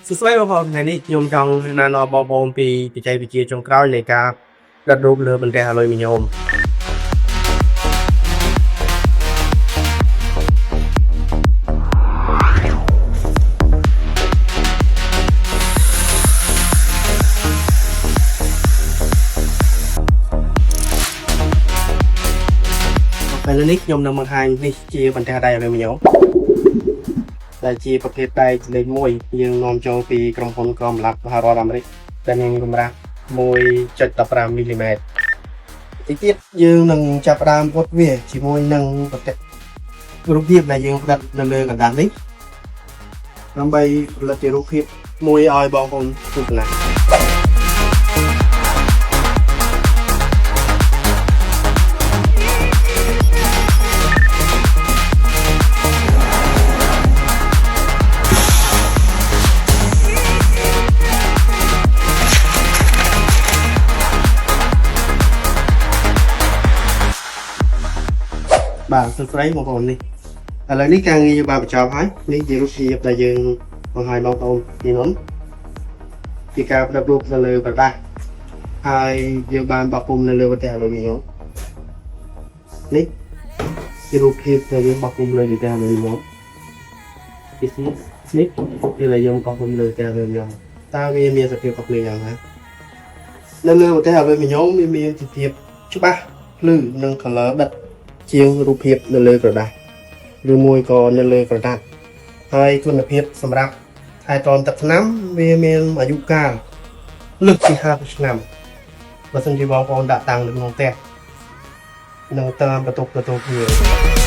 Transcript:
ស្វាគមន៍ថ្ងៃនេះខ្ញុំចង់ណែនាំបងប្អូនពីបច្ចេកវិទ្យាចុងក្រោយនៃការដុតរូបលើបន្ទះអាលុយមីញ៉ូមពេលនេះខ្ញុំនឹងបង្ហាញនេះជាបន្ទះដៃអាលុយមីញ៉ូមដែលជាប្រភេទដែកលេខ1យើងនាំចូលពីក្រុមហ៊ុនក្រមឡាប់សហរដ្ឋអាមេរិកដែលមានកម្រាស់ 1.15 មីលីម៉ែត្រទីទៀតយើងនឹងចាប់ផ្ដើមពុតវាជាមួយនឹងប្រតិរូបភាពដែលយើងផ្ដិតនៅលើกระดาษនេះដើម្បីផលិតជារូបភាពមួយឲ្យបងប្អូនទស្សនាបាទសួស្តីបងប្អូននេះឥឡូវនេះការងារយើងបានបញ្ចប់ហើយនេះជារូបភាពដែលយើងបង្ហាញបងប្អូនពីមុនពីការផ្ដិតរូបនៅលើក្រដាសហើយយើងបានបោះពុម្ពនៅលើបន្ទះអាលុយមីញ៉ូមនេះជារូបភាពដែលយើងបោះពុម្ពលើបន្ទះអាលុយមីញ៉ូមនេះគឺដែលយើងបោះពុម្ពលើបន្ទះអាលុយមីញ៉ូមតើវាមានសភាពខុសគ្នាយ៉ាងណានៅលើបន្ទះអាលុយមីញ៉ូមវាមានសភាពច្បាស់ភ្លឺនិង color ដិតជាងរូបភាពនៅលើក្រដាសឬមួយក៏នៅលើក្រដាសហើយគុណភាពសម្រាប់ថែទាំទឹកថ្នាំវាមានអាយុកាលលើសពី50ឆ្នាំបើសិនជាបងប្អូនដាក់តាំងនៅក្នុងផ្ទះនឹងតាមបន្ទប់ទទួលភ្ញៀវ